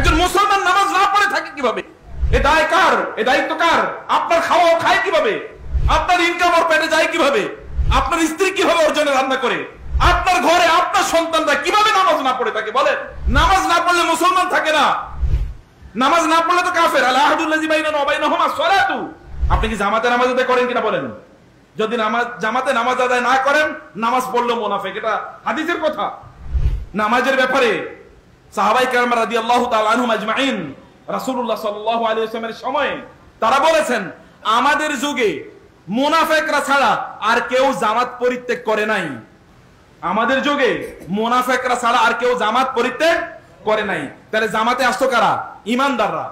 একজন মুসলমান নামাজ না পড়ে থাকে কিভাবে? এ দায় কার? এ দায়িত্ব কার? আপনার খাওয়া খায় কিভাবে? আপনার ইনকাম ওর পেটে যায় কিভাবে? আপনার স্ত্রী কিভাবে ওর জন্য রান্না করে? আপনার ঘরে আপনার সন্তানরা কিভাবে নামাজ না পড়ে থাকে বলেন? নামাজ না পড়লে মুসলমান থাকে না। নামাজ না পড়লে তো কাফের। আলাহাদুল্লাযী বাইনানা ওয়া বাইনাহুমা সালাতু। আপনি কি জামাতে নামাজ আদায় করেন কিনা বলেন? যদি জামাতে নামাজ আদায় না করেন, নামাজ পড়লে মুনাফিক। এটা হাদিসের কথা। নামাজের ব্যাপারে সাহাবায়ে কেরাম রাদিয়াল্লাহু তাআলা আনহুম আজমাইন রাসূলুল্লাহ সাল্লাল্লাহু আলাইহি ওয়াসাল্লামের সময়ে তারা বলেছেন, আমাদের যুগে মুনাফিকরা ছাড়া আর কেউ জামাত পরিত্যাগ করে নাই। আমাদের যুগে মুনাফিকরা ছাড়া আর কেউ জামাত পরিত্যাগ করে নাই। তাহলে জামাতে আসতো কারা? ঈমানদাররা।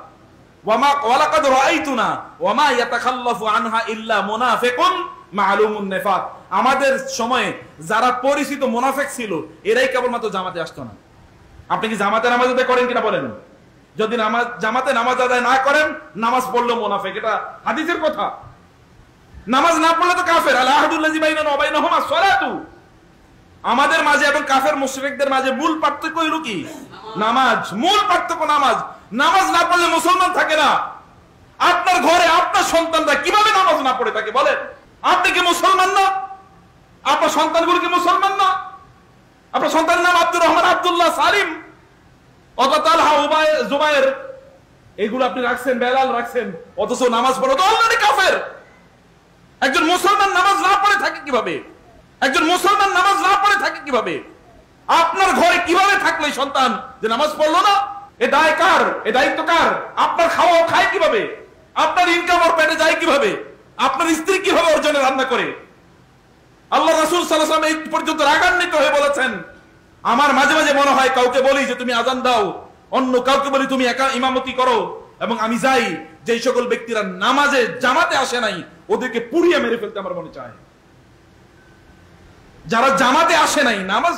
ওয়ামা ওয়ালাকাদ রাআইতুনা ওয়ামা ইয়াতাখাল্লাফু আনহা ইল্লা মুনাফিকুন মালুমুন নিফাক। আমাদের সময়ে যারা পরিচিত মুনাফিক ছিল, এরাই কেবলমাত্র জামাতে আসতো না। আপনি কি জামাতে নামাজ আদায় করেন কিনা বলেন? যদি জামাতে নামাজ আদায় না করেন, নামাজ পড়লেও মুনাফিক। এটা হাদিসের কথা। নামাজ না পড়লে তো কাফের। আলাহাদুল্লাযী বাইনানা ওয়া বাইনাহুমা সালাতু। আমাদের মাঝে এবং কাফের মুশরিকদের মাঝে মূল পার্থক্য হলো কি? নামাজ। মূল পার্থক্য নামাজ। নামাজ না পড়লে মুসলমান থাকে না। আপনার ঘরে আপনার সন্তানরা কিভাবে নামাজ না পড়ে থাকে বলেন? আপনি কি মুসলমান না? আপনার সন্তানগুলো কি মুসলমান না? আপনার সন্তানের নাম আব্দুর রহমান, আব্দুল্লাহ, সালিম, অথবা তালহা, জুবায়ের, এগুলো আপনি রাখছেন, বেলাল রাখছেন, অথচ নামাজ পড়ো তো অলরেডি কাফের। একজন মুসলমান নামাজ না পড়ে থাকে কিভাবে? একজন মুসলমান নামাজ না পড়ে থাকে কিভাবে? আপনার ঘরে কিভাবে থাকলো এই সন্তান যে নামাজ পড়লো না? এ দায় কার? এ দায়িত্ব কার? আপনার খাওয়া খায় কিভাবে? আপনার ইনকাম ওর পেটে যায় কিভাবে? আপনার স্ত্রী কিভাবে ওর জন্য রান্না করে? আল্লাহ রাসূল সাল্লাল্লাহু আলাইহি ওয়াসাল্লাম এই পর্যন্ত রাগান্বিত হয়ে বলেছেন, আমার মাঝে মাঝে মনে হয় কাউকে বলি যে তুমি আজান দাও, অন্য কাউকে বলি তুমি একা ইমামতি করো, এবং আমি যাই যে সকল ব্যক্তিরা নামাজে জামাতে আসে নাই ওদেরকে পুড়িয়ে মেরে ফেলতে আমার মনে চায়। যারা জামাতে আসে নাই, নামাজ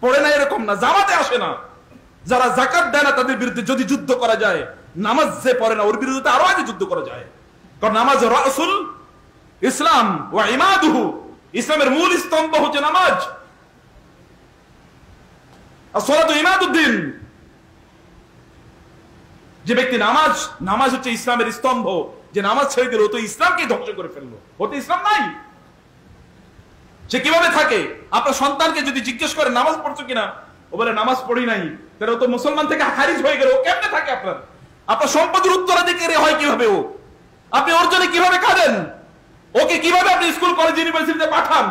পড়ে না এরকম না, জামাতে আসে না, যারা যাকাত দেয় না, তাদের বিরুদ্ধে যদি যুদ্ধ করা যায়, নামাজ যে পড়ে না ওর বিরুদ্ধে আরো আগে যুদ্ধ করা যায়। কারণ নামাজ রাসূল ইসলাম ওয়া ইমাদুহু, ইসলামের মূল স্তম্ভ হচ্ছে নামাজ। আসসালাতু ইমাদুদ্দিন। যে ব্যক্তি নামাজ হচ্ছে ইসলামের স্তম্ভ, যে নামাজ ছেড়ে দিল ও তো ইসলামকে ধ্বংস করে ফেললো, ও তো ইসলাম নাই। সে কিভাবে থাকে? আপনার সন্তানকে যদি জিজ্ঞেস করে নামাজ পড়ছো কিনা, ও বলে নামাজ পড়ি নাই, তাহলে ও তো মুসলমান থেকে খারিজ হয়ে গেল। ও কেমনে থাকে? আপনার সম্পদের উত্তরাধিকারী হয় কিভাবে ও? আপনি ওর জন্য কিভাবে কাঁদেন? ওকে কিভাবে আপনি স্কুল, কলেজ, ইউনিভার্সিটিতে পাঠান?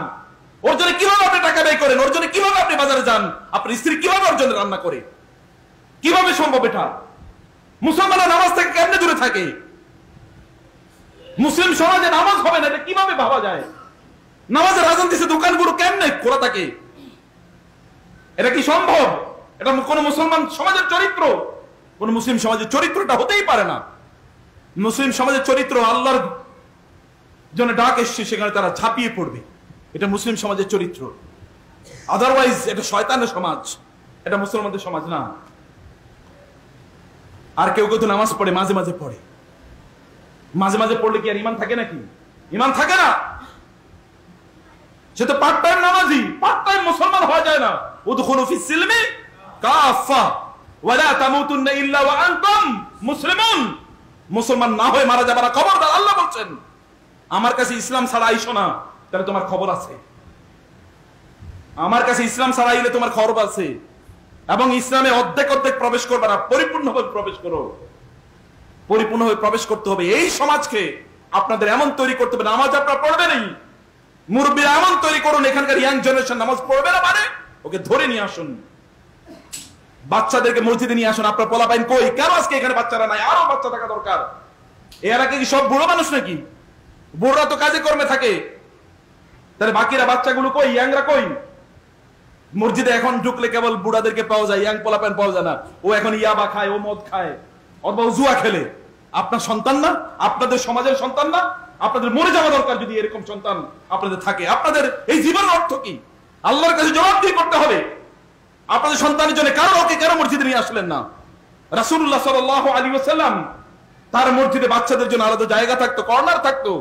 ওর জন্য কিভাবে আপনি টাকা ব্যয় করেন? ওর জন্য কিভাবে আপনি বাজারে যান? আপনার স্ত্রী কিভাবে ওর জন্য রান্না করে? কিভাবে সম্ভব এটা? মুসলমানরা নামাজ থেকে কেমনে দূরে থাকে? মুসলিম সমাজে নামাজ হবে না, এটা কিভাবে ভাবা যায়? নামাজের আযান দিছে, দোকানগুলো কেমনে খোলা থাকে? এটা কি সম্ভব? এটা কোন মুসলমান সমাজের চরিত্র? কোন মুসলিম সমাজের চরিত্রটা হতেই পারে না। মুসলিম সমাজের চরিত্র আল্লাহর জন্য ডাক এসছে, সেখানে তারা ঝাঁপিয়ে পড়বে, এটা মুসলিম সমাজের চরিত্র। আদারওয়াইজ এটা শয়তানের সমাজ, এটা মুসলমানদের সমাজ না। আর কেউ কেউ তো নামাজ পড়ে, মাঝে মাঝে পড়ে। মাঝে মাঝে পড়লে কি আর ঈমান থাকে নাকি? ঈমান থাকে না। সে তো পার্ট টাইম নামাজি, পার্ট টাইম মুসলমান হওয়া যায় না। উদখুলু ফিস সিলমি কাফা ওয়া লা তামুতুন্না ইল্লা ওয়া আনতুম মুসলিমুন। মুসলমান না হয়ে মারা যাবে না, খবরদার। আল্লাহ বলছেন, আমার কাছে ইসলাম ছাড়া আইসো না, তাহলে তোমার খবর আছে। আমার কাছে ইসলাম ছাড়া আইলে তোমার খবর আছে। এবং ইসলামে অর্ধেক অর্ধেক প্রবেশ করবে না, পরিপূর্ণভাবে প্রবেশ করো। পরিপূর্ণভাবে প্রবেশ করতে হবে। এই সমাজকে আপনাদের এমন তৈরি করতে হবে, নামাজ আপনারা পড়বেনই, মুরব্বীরা এমন তৈরি করুন, এখানকার ইয়াং জেনারেশন নামাজ পড়বে না, মানে ওকে ধরে নিয়ে আসুন, বাচ্চাদেরকে মসজিদে নিয়ে আসুন। আপনার পোলাপাইন কই? কেন আজকে এখানে বাচ্চারা নাই? আরো বাচ্চা থাকা দরকার। এরা কি সব বুড়ো মানুষ নাকি? বুড়োরা তো কাজে কর্মে থাকে, তাহলে বাকিরা বাচ্চাগুলো কই? ইয়াংরা কই? মসজিদে এখন ঢুকলে কেবল বুড়াদেরকে পাওয়া যায়, ইয়াং পোলাপাইন পাওয়া যায় না। ও এখন ইয়াবা খায়, ও মদ খায়, অথবা ও জুয়া খেলে। আপনার সন্তান না? আপনাদের সমাজের সন্তান না? আপনাদের মরে যাওয়া দরকার যদি এরকম সন্তান আপনাদের থাকে। আপনাদের এই জীবনের অর্থ কি? আল্লাহর কাছে জবাবদিহি করতে হবে। আপনাদের সন্তানের জন্য কেন মসজিদে নিয়ে আসলেন না? রাসূলুল্লাহ সাল্লাল্লাহু আলাইহি ওয়াসাল্লাম তার মসজিদে বাচ্চাদের জন্য আলাদা জায়গা থাকতো, কর্নার থাকতো,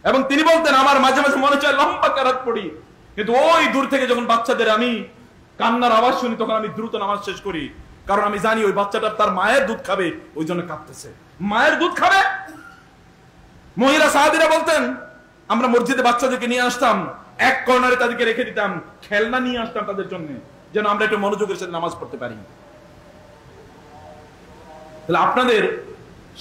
এবং তিনি বলতেন, আমার মাঝে মাঝে মনে চায় লম্বা কেরাত পড়ি, কিন্তু ওই দূর থেকে যখন বাচ্চাদের আমি কান্নার আওয়াজ শুনি, তখন আমি দ্রুত নামাজ শেষ করি। কারণ আমি জানি ওই বাচ্চাটা তার মায়ের দুধ খাবে, ওই জন্য কাঁদতেছে। মায়ের দুধ খাবে। মহিলা সাহাবীরা বলতেন, আমরা মসজিদে বাচ্চাদেরকে নিয়ে আসতাম, এক কর্নারে তাদেরকে রেখে দিতাম, খেলনা নিয়ে আসতাম তাদের জন্য, যেন আমরা একটু মনোযোগের সাথে নামাজ পড়তে পারি। তাহলে আপনাদের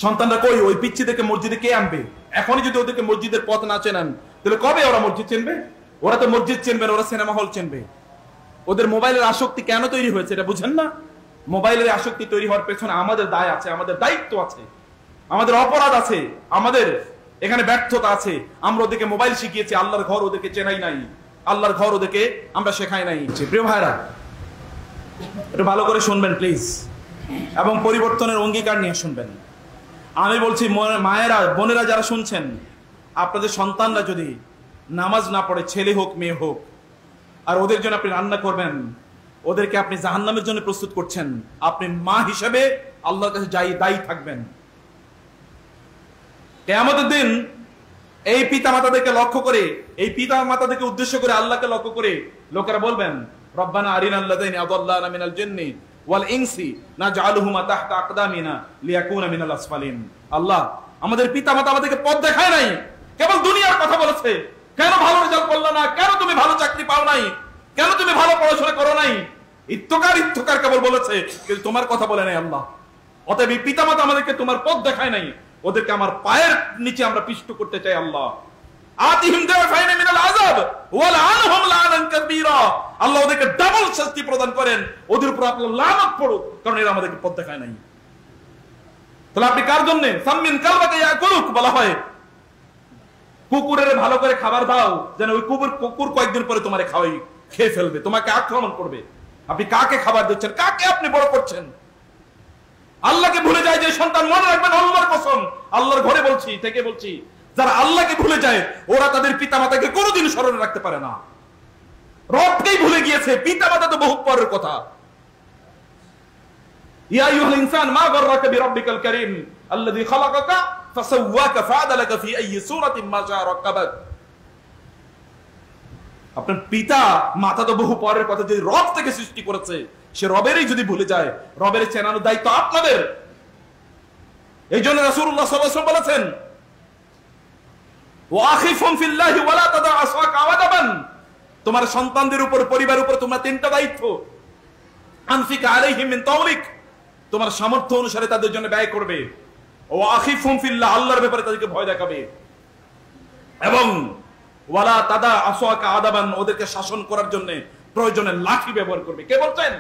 সন্তানরা কই? ওই পিচ্চিদেরকে মসজিদে কে আনবে? এখনই যদি ওদেরকে মসজিদের পথ না চেনান, তাহলে কবে ওরা মসজিদ চিনবে? ওরা তো মসজিদ চিনবে না, ওরা সিনেমা হল চিনবে। ওদের মোবাইলের আসক্তি কেন তৈরি হয়েছে এটা বুঝেন না? মোবাইলের আসক্তি তৈরি হওয়ার পেছনে আমাদের দায় আছে, আমাদের দায়িত্ব আছে, আমাদের অপরাধ আছে, আমাদের এখানে ব্যর্থতা আছে। আমরা ওদেরকে মোবাইল শিখিয়েছি, আল্লাহর ঘর ওদেরকে চেনাই নাই, আল্লাহর ঘর ওদেরকে আমরা শেখাই নাই। প্রিয় ভাইরা, একটু ভালো করে শুনবেন প্লিজ, এবং পরিবর্তনের অঙ্গীকার নিয়ে শুনবেন। আমি বলছি, মায়েরা, বোনেরা যারা শুনছেন, আপনাদের সন্তানরা যদি নামাজ না পড়ে, ছেলে হোক মেয়ে হোক, আর ওদের জন্য আপনি রান্না করবেন, ওদেরকে আপনি জাহান্নামের জন্য প্রস্তুত করছেন, আপনি মা হিসেবে আল্লাহর কাছে দায়ী থাকবেন। কিয়ামতের দিন এই পিতা মাতাদেরকে লক্ষ্য করে, এই পিতা মাতাদেরকে উদ্দেশ্য করে, আল্লাহকে লক্ষ্য করে লোকেরা বলবেন, রব্বানা আরিনাল লাযাইনি আযাল্লানা মিনাল জিন্নি ওয়াল ইনসি নাজআলুহুমা তাহতা আকদামিনা লিয়াকুনা মিনাল আসফালিন। আল্লাহ, আমাদের পিতা মাতা আমাদেরকে পথ দেখায় নাই, কেবল দুনিয়ার কথা বলেছে। কেন ভালো রেজাল্ট করলে না? কেন তুমি ভালো চাকরি পাও নাই? কেন তুমি ভালো পড়াশোনা করো নাই? ইত্তকার কেবল বলেছে, কিন্তু তোমার কথা বলে নাই আল্লাহ। অতএব এই পিতা মাতা আমাদেরকে তোমার পথ দেখায় নাই, ওদেরকে আমার পায়ের নিচে আমরা পিষ্ট করতে চাই আল্লাহ। আতিহিম দাফাইনা মিনাল আযাব ওয়া লাআনহুম লাআনান কাবীরা। আল্লাহ ওদেরকে ডাবল শাস্তি প্রদান করেন, ওদের উপর আপনার লানত পড়ুক, কারণ এরা আমাদেরকে পথ দেখায় নাই। তাহলে আপনি কার জন্য? সাম্মিন কালবাকা ইয়াকুলুক বলা হয়, কুকুরের ভালো করে খাবার দাও, যেন ওই কুকুর কয়েকদিন পরে তোমারে খেয়ে ফেলবে, তোমাকে আক্রমণ করবে। আপনি কাকে খাবার দিচ্ছেন? কাকে আপনি বড় করছেন? আল্লাহকে ভুলে যায় যে সন্তান, মনে রাখবেন আল্লাহর কসম, আল্লাহর ঘরে বলছি, থেকে বলছি, যারা আল্লাহকে ভুলে যায় ওরা তাদের পিতা মাতাকে কোনোদিন স্মরণে রাখতে পারে না। রবকেই ভুলে গিয়েছে, পিতা মাতা তো বহুত পরের কথা। ইয়া আইয়ুহাল ইনসান মা গাররাকা বিরাব্বিকাল কারীম আল্লাযী খালাকাকা ফাসাওয়াকা ফাআদালাকা ফি আইয়ি সূরাতিন মা শাআ রাক্কাবাক। আপনার পিতা মাতা তো বহু পরের কথা, যে রব থেকে সৃষ্টি করেছে সে রবেরই যদি ভুলে যায়, রবের চেনানোর দায়িত্ব আপনাদের। এই জন্য রাসূলুল্লাহ সাল্লাল্লাহু আলাইহি ওয়াসাল্লাম বলেছেন, ওয়াখিফুম ফিল্লাহি ওয়ালা তাদা আসওয়াকা আওয়াদাবান। তোমার সন্তানদের উপর, পরিবারের উপর তোমরা তিনটা দায়িত্ব। আনফিক আলাইহিম মিন তাওলিক, তোমার সামর্থ্য অনুসারে তাদের জন্য ব্যয় করবে। ওয়াখিফুম ফিল্লাহ, আল্লাহর ব্যাপারে তাদেরকে ভয় দেখাবে। এবং ওয়ালা তাদা আসওয়াকা আদাবান, ওদেরকে শাসন করার জন্য প্রয়োজনে লাঠি ব্যবহার করবে। কে বলছেন?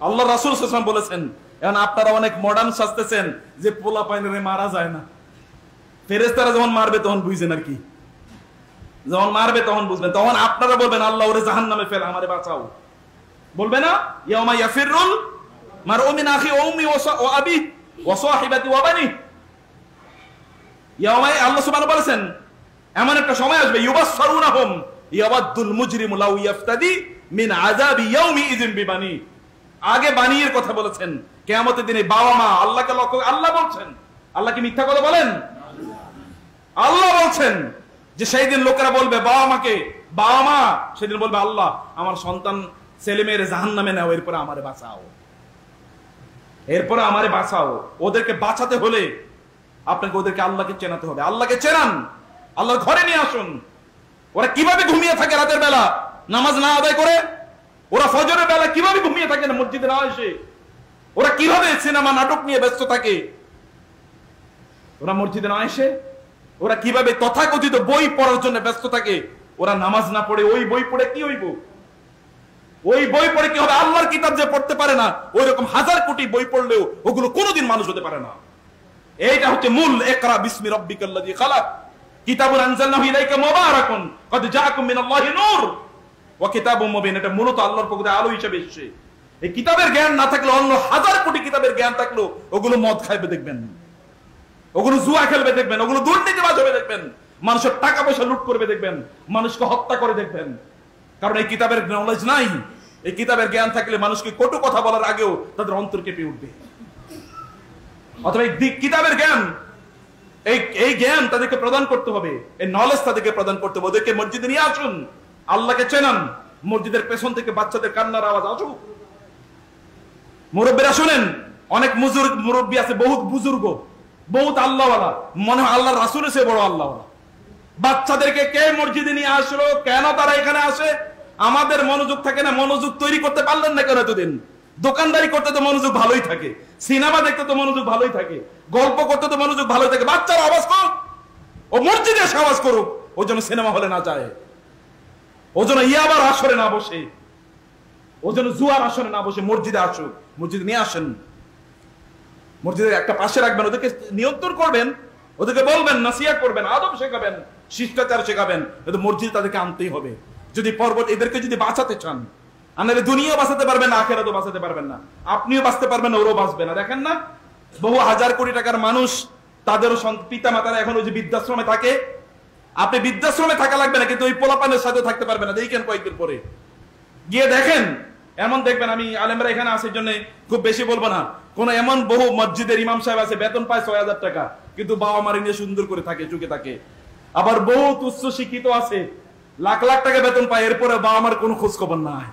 আল্লাহ রাসূল সাল্লাল্লাহু আলাইহি ওয়াসাল্লাম বলেছেন। এখন আপনারা অনেক মডার্ন সাজতেছেন যে পোলা পাইনে মারা যায় না, ফেরেশতারা যখন মারবে তখন বুঝছেন আর কি, যখন মারবে তখন বুঝবেন, তখন আপনারা বলবেন আল্লাহ ওরে জাহান্নামে ফেল, আমারে বাঁচাও। বলবে না? ইয়াউমা ইয়াফিরুল মারউ মিন আখি ওয়া উম্মি ওয়া আবি ওয়া সাহিবাতি ওয়া বানি। ইয়াউমা, আল্লাহ সুবহানাহু বলেছেন, এমন একটা সময় আসবে, ইউবাসসারুনাহুম ইয়াওয়াদুল মুজরিমু লাউ ইয়াফতাদি মিন আযাবি ইয়াউমি ইযিন বিবানি। আগে বানিয়ের কথা বলেছেন, কিয়ামতের দিনে বাবা মা আল্লাহকে লক্ষ্য, আল্লাহ বলছেন, আল্লাহ কি মিথ্যা কথা বলেন? আল্লাহ বলছেন যে সেই দিন লোকেরা বলবে বাবা মাকে, বাবা মা সেদিন বলবে, আল্লাহ আমার সন্তান ছেলে মেয়ের জাহান্নামে নাও, এরপরে আমারে বাঁচাও, এরপরে আমারে বাঁচাও। ওদেরকে বাঁচাতে হলে আপনাকে ওদেরকে আল্লাহকে চেনাতে হবে। আল্লাহকে চেনান, আল্লাহর ঘরে নিয়ে আসুন। ওরা কিভাবে ঘুমিয়ে থাকে রাতের বেলা নামাজ না আদায় করে? ওরা ফজরের বেলা কিভাবে ঘুমিয়ে থাকে না মসজিদে না এসে? ওরা কিভাবে সিনেমা নাটক নিয়ে ব্যস্ত থাকে ওরা মসজিদে না এসে? ওরা কিভাবে তথাকথিত বই পড়ার জন্য ব্যস্ত থাকে? ওরা নামাজ না পড়ে ওই বই পড়ে কি হইব? ওই বই পড়ে কি হবে? আল্লাহর কিতাব যে পড়তে পারে না, ওই রকম হাজার কোটি বই পড়লেও ওগুলো কোনোদিন মানুষ হতে পারে না। এইটা হচ্ছে মূল। ইকরা বিসমি রাব্বিকাল্লাযী খালাক, কিতাবুন আনজালনাহু ইলাইকা মুবারাকুন কদ জাআকুম মিনাল্লাহি নূর ওয়া কিতাবুম মুবিন। এটা মূলত আল্লাহর পক্ষ থেকে আলো হিসেবে এসেছে। এই কিতাবের জ্ঞান না থাকলে, অন্য হাজার কোটি কিতাবের জ্ঞান থাকলেও ওগুলো মদ খাইবে দেখবেন, ওগুলো জুয়া খেলবে দেখবেন, ওগুলো দুর্নীতিবাজ হবে দেখবেন, মানুষের টাকা পয়সা লুট করবে দেখবেন, মানুষকে হত্যা করে দেখবেন। কারণ এই কিতাবের নলেজ নাই। এই কিতাবের জ্ঞান থাকলে মানুষকে কটু কথা বলার আগেও তাদের অন্তর কেঁপে উঠবে। অথবা এই কিতাবের জ্ঞান, এই জ্ঞান তাদেরকে প্রদান করতে হবে, এই নলেজ তাদেরকে প্রদান করতে হবে। ওদেরকে মসজিদে নিয়ে আসুন, আল্লাহকে চেনান। মসজিদের পেছন থেকে বাচ্চাদের কান্নার আওয়াজ আসুক, মুরব্বীরা শুনেন, অনেক মুরব্বী আছে, বহুত বুজুর্গ, বহুত আল্লাহওয়ালা, মনে হয় আল্লাহর রাসূলের চেয়ে বড় আল্লাহওয়ালা। বাচ্চাদেরকে কে মসজিদে নিয়ে আসলো, কেন তারা এখানে আসে? আমাদের মনোযোগ থাকে না। মনোযোগ তৈরি করতে পারলেন না কেন এতদিন? দোকানদারি করতে তো মনোযোগ ভালোই থাকে, সিনেমা দেখতে তো মনোযোগ ভালোই থাকে, গল্প করতে তো মনোযোগ ভালোই থাকে। বাচ্চারা আওয়াজ করুক, ও মসজিদে এসে আওয়াজ করুক, ও যেন সিনেমা হলে না যায়, ও যেন ইয়াবার আসরে না বসে, ও যেন জুয়ার আসরে না বসে মসজিদে আসুক। মসজিদে নিয়ে আসেন, মসজিদের একটা পাশে রাখবেন, ওদেরকে নিয়ন্ত্রণ করবেন, ওদেরকে বলবেন, নাসিহত করবেন, আদব শেখাবেন, শিষ্টাচার শেখাবেন। মসজিদ তাদেরকে আনতেই হবে যদি পর্বত এদেরকে যদি বাঁচাতে চান। আপনারা দুনিয়া বাঁচাতে পারবেন না, আখিরাতও বাঁচাতে পারবেন না। আপনিও বাঁচতে পারবেন না, ওরও বাঁচবে না। দেখেন না, বহু হাজার কোটি টাকার মানুষ, তাদেরও পিতা মাতারা এখন ওই যে বৃদ্ধাশ্রমে থাকে। আপনি বৃদ্ধাশ্রমে থাকা লাগবে না, কিন্তু ওই পোলাপানের সাথে থাকতে পারবেন না। দেখেন কয়েকদিন পরে গিয়ে দেখেন, এমন দেখবেন। আমি আলেমরা এখানে আছে জন্য খুব বেশি বলবো না। কোন এমন বহু মসজিদের ইমাম সাহেব আছে, বেতন পায় ৬,০০০ টাকা, কিন্তু বাবা মারে নিয়ে সুন্দর করে থাকে, চুকে থাকে। আবার বহুত উচ্চ শিক্ষিত আছে, লাখ লাখ টাকা বেতন পায়, এরপরে বাবা মার কোনো খোঁজ খবর নাই।